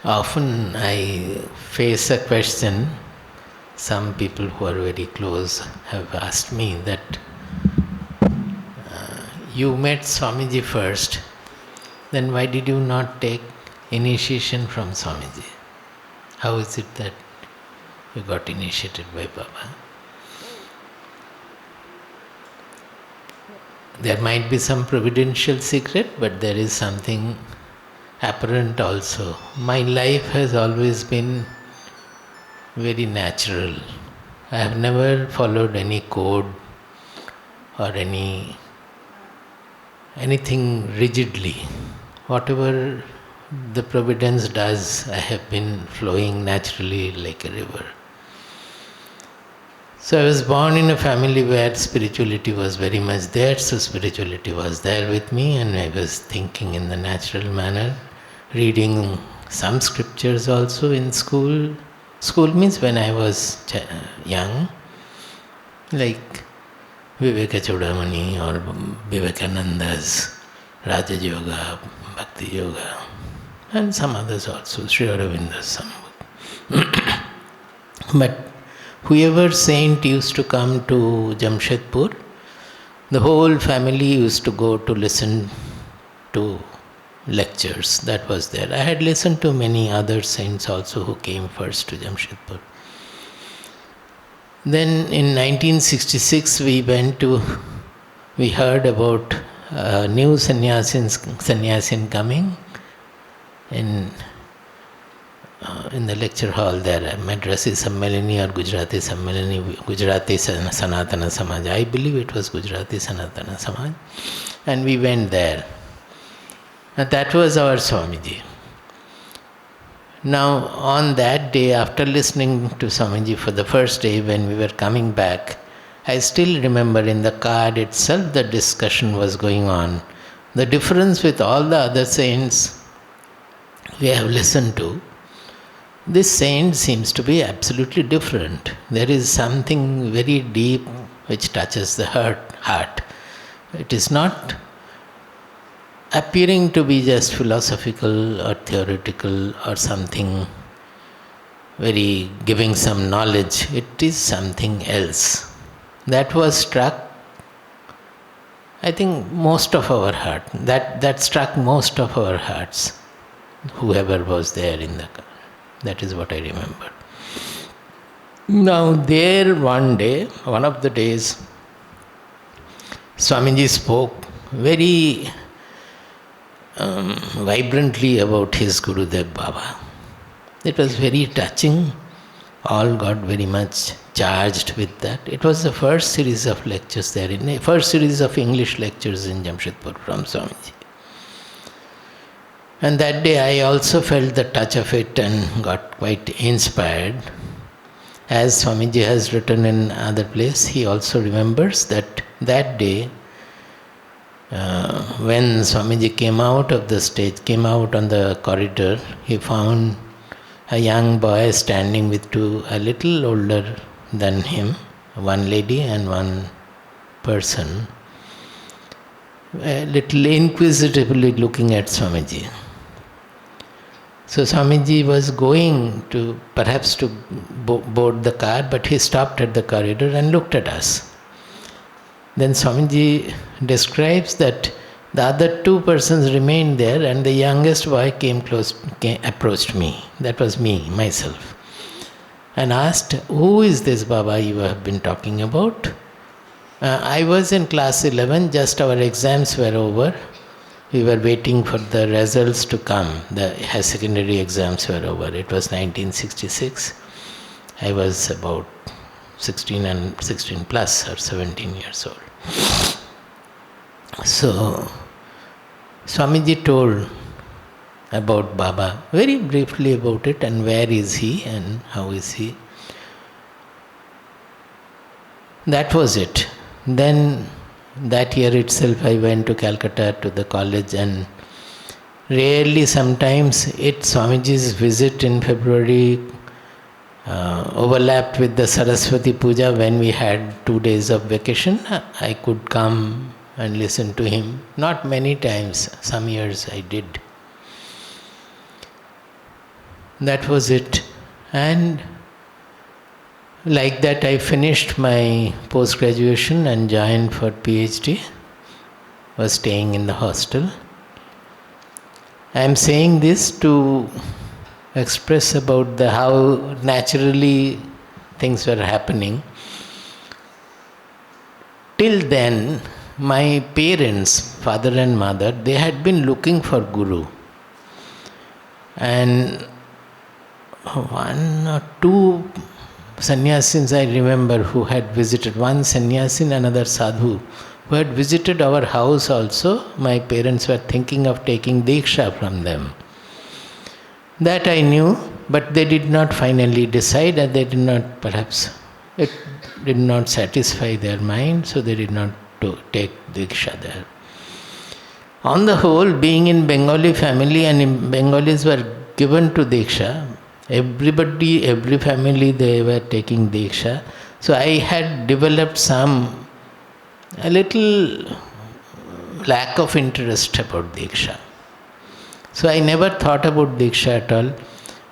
Often I face a question, some people who are very close have asked me that you met Swamiji first, then why did you not take initiation from Swamiji? How is it that you got initiated by Baba? There might be some providential secret, but there is something apparent also. My life has always been very natural. I have never followed any code or anything rigidly. Whatever the providence does, I have been flowing naturally like a river. So I was born in a family where spirituality was very much there, so spirituality was there with me, and I was thinking in the natural manner, reading some scriptures also in school. School means when I was young, like Viveka Chudamani or Vivekananda's Raja Yoga, Bhakti Yoga, and some others also, Sri Aurobindo's some book. But whoever saint used to come to Jamshedpur, the whole family used to go to listen to lectures. That was there. I had listened to many other saints also who came first to Jamshedpur. Then in 1966 we heard about new sannyasin coming in the lecture hall there, Madrasi Sammelani or Gujarati Sammelani, Gujarati Sanatana Samaj. I believe it was Gujarati Sanatana Samaj. And we went there. And that was our Swamiji. Now, on that day, after listening to Swamiji for the first day, when we were coming back, I still remember in the card itself the discussion was going on. The difference with all the other saints we have listened to, this saint seems to be absolutely different. There is something very deep which touches the heart. It is not appearing to be just philosophical or theoretical or something very giving some knowledge. It is something else. That was struck, I think, most of our heart. That struck most of our hearts, whoever was there in the car. That is what I remember. Now there one day, one of the days, Swamiji spoke very vibrantly about his Gurudev Baba. It was very touching. All got very much charged with that. It was the first series of lectures there, first series of English lectures in Jamshedpur from Swamiji. And that day I also felt the touch of it and got quite inspired. As Swamiji has written in other place, he also remembers that day when Swamiji came out of the stage, came out on the corridor, he found a young boy standing with two, a little older than him, one lady and one person, a little inquisitively looking at Swamiji. So Swamiji was going to perhaps to board the car, but he stopped at the corridor and looked at us. Then Swamiji describes that the other two persons remained there and the youngest boy approached me. That was me, myself. And asked, "Who is this Baba you have been talking about?" I was in class 11, just our exams were over. We were waiting for the results to come. The higher secondary exams were over. It was 1966. I was about 16 plus or 17 years old. So, Swamiji told about Baba, very briefly about it, and where is he and how is he. That was it. Then that year itself I went to Calcutta to the college, and rarely sometimes Swamiji's visit in February overlapped with the Saraswati Puja when we had 2 days of vacation. I could come and listen to him. Not many times, some years I did. That was it. And like that I finished my post-graduation and joined for PhD. Was staying in the hostel. I am saying this to express about how naturally things were happening. Till then, my parents, father and mother, they had been looking for Guru. And one or two sannyasis I remember who had visited, one sannyasin, another sadhu, who had visited our house also. My parents were thinking of taking Diksha from them. That I knew, but they did not finally decide, and they did not, perhaps, it did not satisfy their mind, so they did not take Diksha there. On the whole, being in Bengali family, and Bengalis were given to Diksha, everybody, every family, they were taking Diksha. So I had developed a little lack of interest about Diksha. So I never thought about Diksha at all.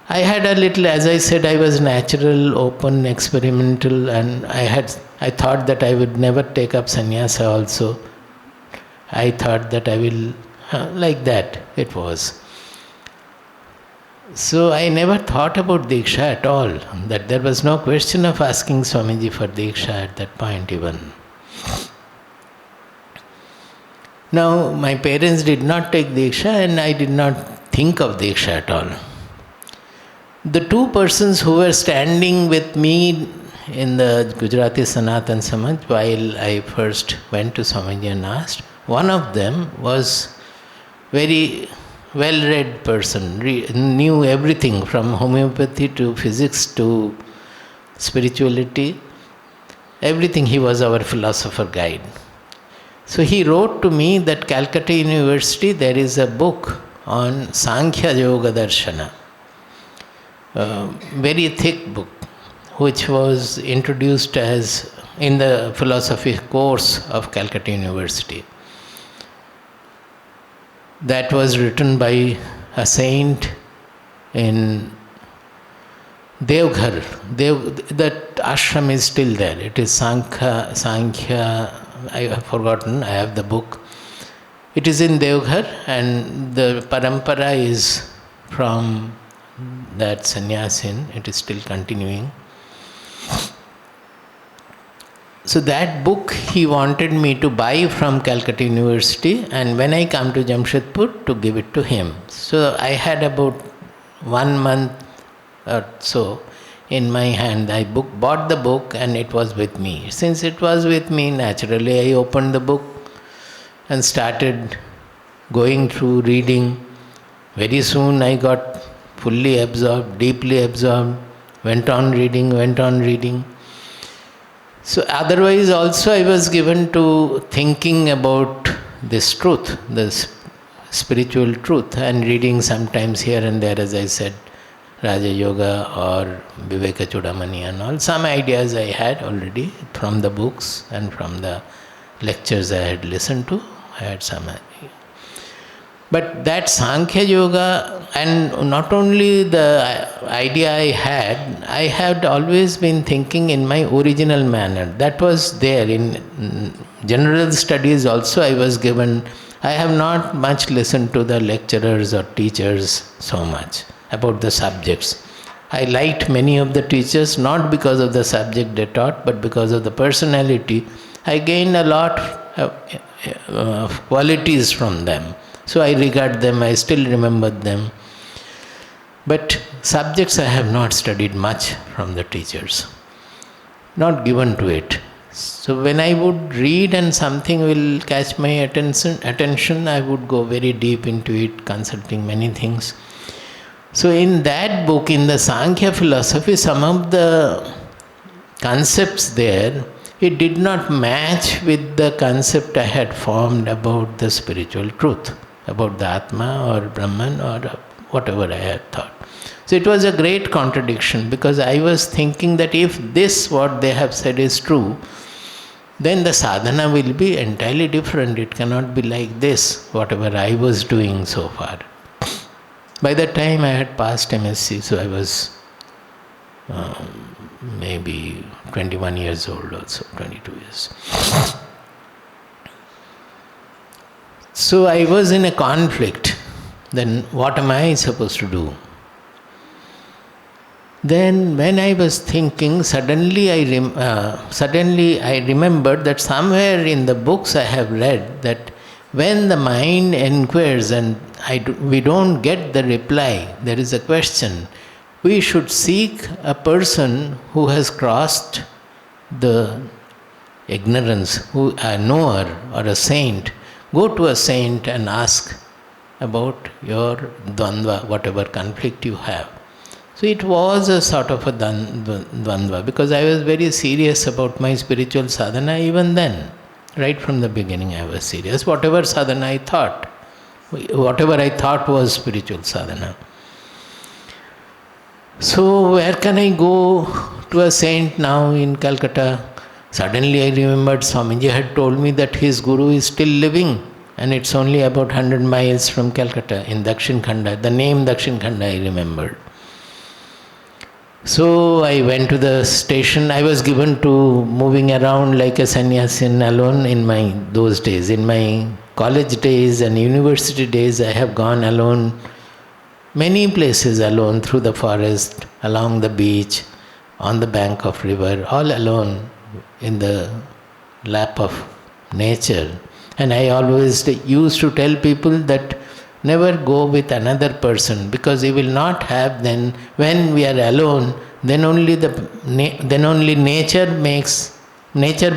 I had a little, as I said, I was natural, open, experimental, and I thought that I would never take up sannyasa also. I thought that I will, like that it was. So I never thought about Diksha at all, that there was no question of asking Swamiji for Diksha at that point even. Now, my parents did not take Diksha, and I did not think of Diksha at all. The two persons who were standing with me in the Gujarati Sanatan Samaj while I first went to Swamiji and asked, one of them was very well-read person, knew everything from homeopathy to physics to spirituality, everything. He was our philosopher guide. So he wrote to me that Calcutta University, there is a book on Sankhya Yoga Darshana, very thick book, which was introduced as in the philosophy course of Calcutta University. That was written by a saint in Devghar. That ashram is still there. It is Sankhya, I have forgotten, I have the book. It is in Devghar, and the parampara is from that sannyasin. It is still continuing. So that book he wanted me to buy from Calcutta University, and when I come to Jamshedpur, to give it to him. So I had about 1 month or so in my hand. I bought the book, and it was with me. Since it was with me, naturally I opened the book and started going through reading. Very soon I got fully absorbed, deeply absorbed, went on reading. So otherwise also I was given to thinking about this truth, this spiritual truth, and reading sometimes here and there, as I said, Raja Yoga or Viveka Chudamani and all. Some ideas I had already from the books and from the lectures I had listened to. I had some idea. But that Sankhya Yoga, and not only the idea I had always been thinking in my original manner. That was there in general studies also. I was given, I have not much listened to the lecturers or teachers so much about the subjects. I liked many of the teachers, not because of the subject they taught, but because of the personality. I gained a lot of qualities from them. So I regard them, I still remember them. But subjects I have not studied much from the teachers, not given to it. So when I would read and something will catch my attention, I would go very deep into it, consulting many things. So in that book, in the Sankhya philosophy, some of the concepts there, it did not match with the concept I had formed about the spiritual truth, about the Atma or Brahman or whatever I had thought. So it was a great contradiction, because I was thinking that if this, what they have said, is true, then the sadhana will be entirely different. It cannot be like this, whatever I was doing so far. By that time I had passed MSc, so I was maybe 21 years old also, 22 years. So I was in a conflict. Then what am I supposed to do? Then when I was thinking, suddenly I remembered that somewhere in the books I have read that when the mind inquires and we don't get the reply, there is a question, we should seek a person who has crossed the ignorance, who a knower or a saint. Go to a saint and ask about your dvandva, whatever conflict you have. So it was a sort of a dvandva, because I was very serious about my spiritual sadhana even then. Right from the beginning I was serious. Whatever sadhana I thought, whatever I thought was spiritual sadhana. So where can I go to a saint now in Calcutta? Suddenly I remembered Swamiji had told me that his guru is still living, and it's only about 100 miles from Calcutta in Dakshin Khanda. The name Dakshin Khanda I remembered. So I went to the station. I was given to moving around like a sannyasin alone in those days. In my college days and university days, I have gone alone many places alone, through the forest, along the beach, on the bank of river, all alone in the lap of nature. And I always used to tell people that never go with another person, because you will not have then, when we are alone, then only nature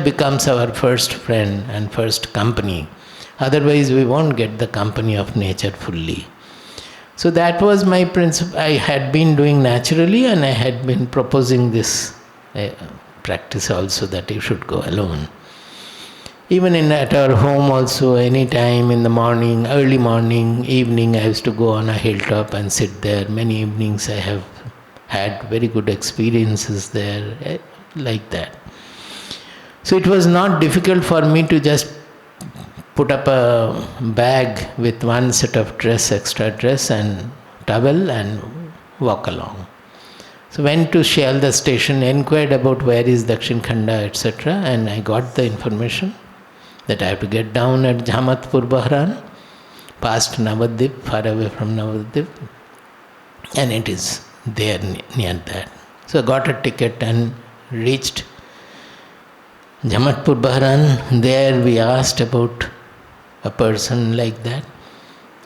becomes our first friend and first company. Otherwise we won't get the company of nature fully. So that was my principle. I had been doing naturally, and I had been proposing this practice also, that you should go alone. Even at our home also, any time in the morning, early morning, evening, I used to go on a hilltop and sit there. Many evenings I have had very good experiences there, like that. So it was not difficult for me to just put up a bag with one set of extra dress and towel and walk along. So went to Shialda station, inquired about where is Dakshin Khanda, etc. and I got the information that I have to get down at Jhamatpur Bahran, past Navadvip, far away from Navadvip, and it is there near that. So I got a ticket and reached Jhamatpur Bahran. There we asked about a person like that.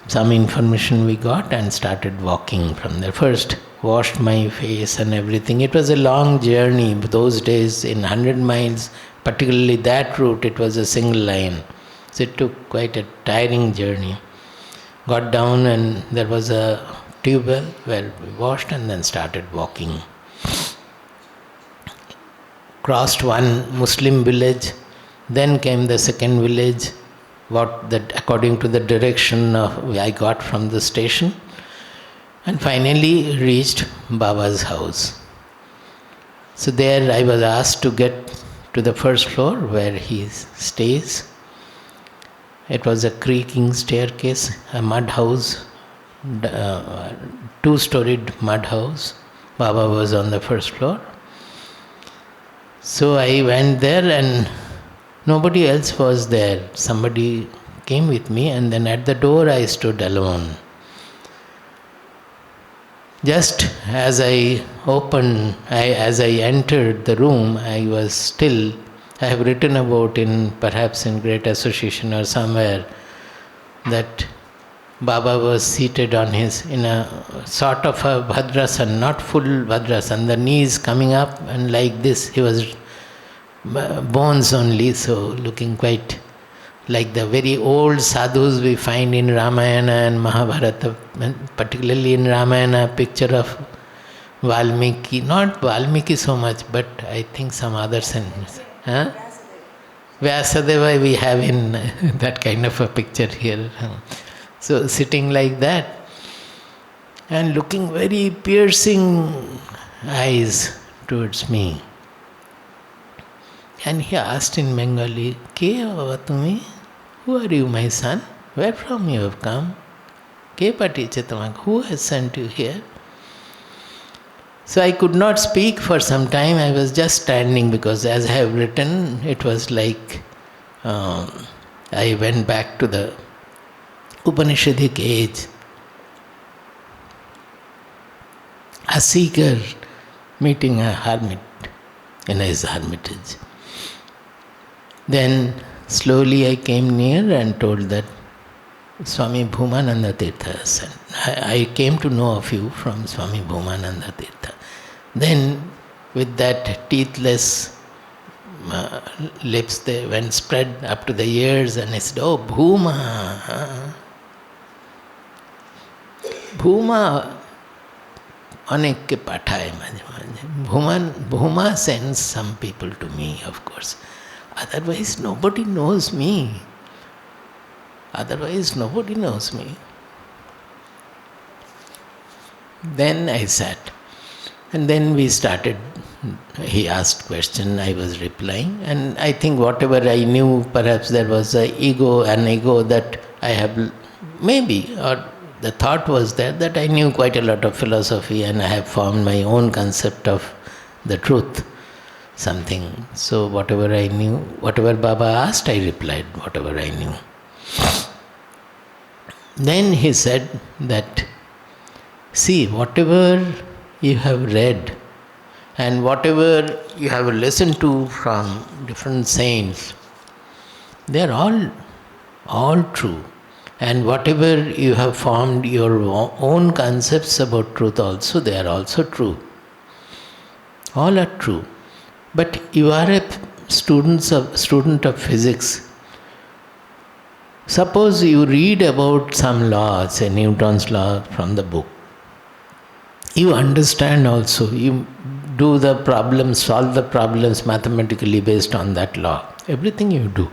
Some information we got and started walking from there. First washed my face and everything. It was a long journey. Those days in 100 miles, particularly that route, it was a single line. So it took quite a tiring journey. Got down and there was a tube well where we washed and then started walking. Crossed one Muslim village, then came the second village, according to the direction I got from the station, and finally reached Baba's house. So there I was asked to get to the first floor where he stays. It was a creaking staircase, a mud house, two-storied mud house. Baba was on the first floor. So I went there and nobody else was there. Somebody came with me, and then at the door I stood alone. Just as I entered the room, I have written about perhaps in Great Association or somewhere, that Baba was seated in a sort of a Bhadrasan, not full Bhadrasan, the knees coming up and like this. He was bones only, so looking quite like the very old sadhus we find in Ramayana and Mahabharata, particularly in Ramayana, picture of Valmiki, not Valmiki so much, but I think some other sense. Vyasadeva we have in that kind of a picture here. So sitting like that and looking very piercing eyes towards me. And he asked in Bengali, Ke baba tumi? Who are you, my son? Where from you have come? Ke patichitamang, who has sent you here? So I could not speak for some time. I was just standing because as I have written, it was like I went back to the Upanishadic age. A seeker meeting a hermit in his hermitage. Then slowly I came near and told that Swami Bhumananda Tirtha has sent. I came to know of you from Swami Bhumananda Tirtha. Then with that teethless lips, they went spread up to the ears, and I said, oh, Bhuma. Bhuma अनेक के पाठा है माझे Bhuma sends some people to me, of course. Otherwise, nobody knows me. Then I sat. And then we started. He asked question, I was replying. And I think whatever I knew, perhaps there was an ego that I have, maybe, or the thought was there that I knew quite a lot of philosophy and I have formed my own concept of the truth, something. So whatever I knew, whatever Baba asked, I replied whatever I knew. Then he said that, see, whatever you have read and whatever you have listened to from different saints, they are all true. And whatever you have formed your own concepts about truth also, they are also true. All are true. But you are a student of physics. Suppose you read about some law, say Newton's law from the book. You understand also, you do the problems, solve the problems mathematically based on that law. Everything you do.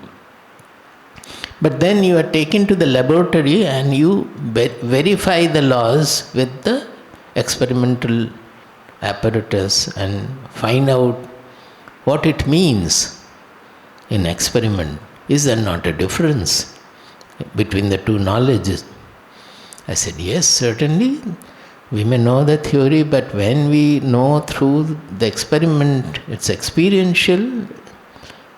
But then you are taken to the laboratory and you verify the laws with the experimental apparatus and find out what it means in experiment. Is there not a difference between the two knowledges? I said, yes, certainly. We may know the theory, but when we know through the experiment, it's experiential.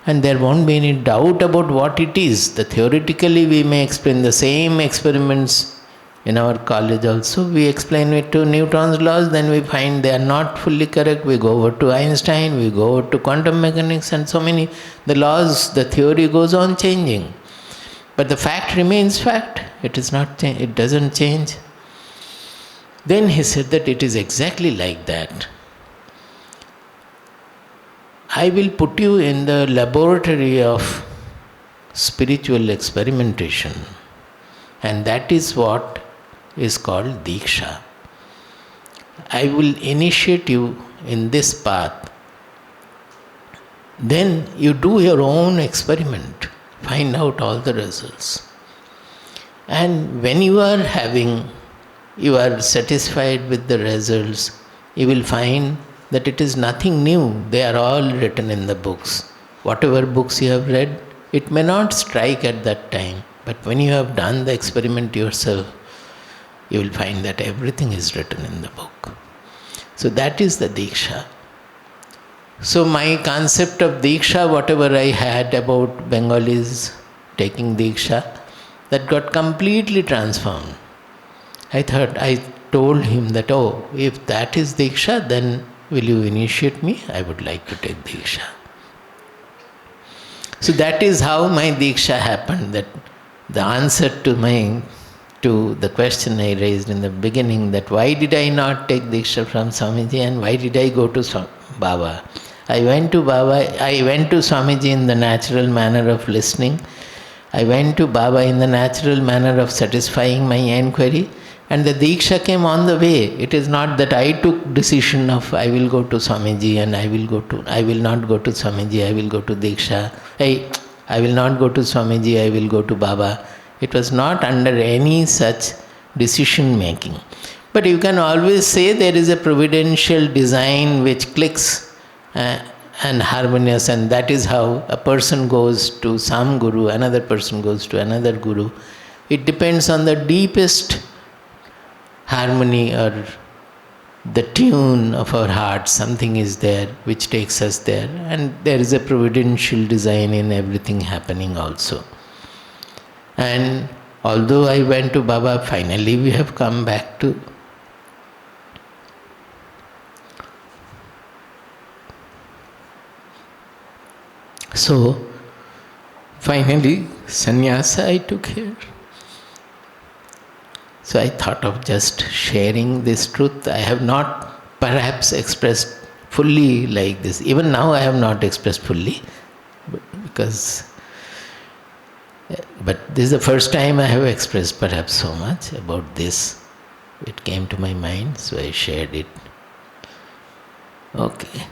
And there won't be any doubt about what it is. Theoretically, we may explain the same experiments in our college also. We explain it to Newton's laws, then we find they are not fully correct. We go over to Einstein, we go over to quantum mechanics, and so many. The laws, the theory goes on changing. But the fact remains fact. It doesn't change. Then he said that it is exactly like that. I will put you in the laboratory of spiritual experimentation, and that is what is called Diksha. I will initiate you in this path. Then you do your own experiment, find out all the results. And when you are satisfied with the results, you will find that it is nothing new. They are all written in the books. Whatever books you have read, it may not strike at that time, but when you have done the experiment yourself, you will find that everything is written in the book. So that is the Diksha. So my concept of Diksha, whatever I had about Bengalis taking Diksha, that got completely transformed. I told him that, oh, if that is Diksha, then will you initiate me? I would like to take Diksha. So that is how my Diksha happened. That the answer to the question I raised in the beginning, that why did I not take Diksha from Swamiji and why did I go to Baba? I went to Swamiji in the natural manner of listening. I went to Baba in the natural manner of satisfying my inquiry. And the Diksha came on the way. It is not that I took decision of I will go to Swamiji and I will not go to Swamiji, I will go to Diksha. I will not go to Swamiji, I will go to Baba. It was not under any such decision making. But you can always say there is a providential design which clicks and harmonious, and that is how a person goes to some guru, another person goes to another guru. It depends on the deepest harmony or the tune of our heart, something is there which takes us there, and there is a providential design in everything happening also. And although I went to Baba, finally we have come back to so finally sannyasa I took here. So I thought of just sharing this truth. I have not perhaps expressed fully like this. Even now I have not expressed fully, but this is the first time I have expressed perhaps so much about this. It came to my mind, so I shared it. Okay.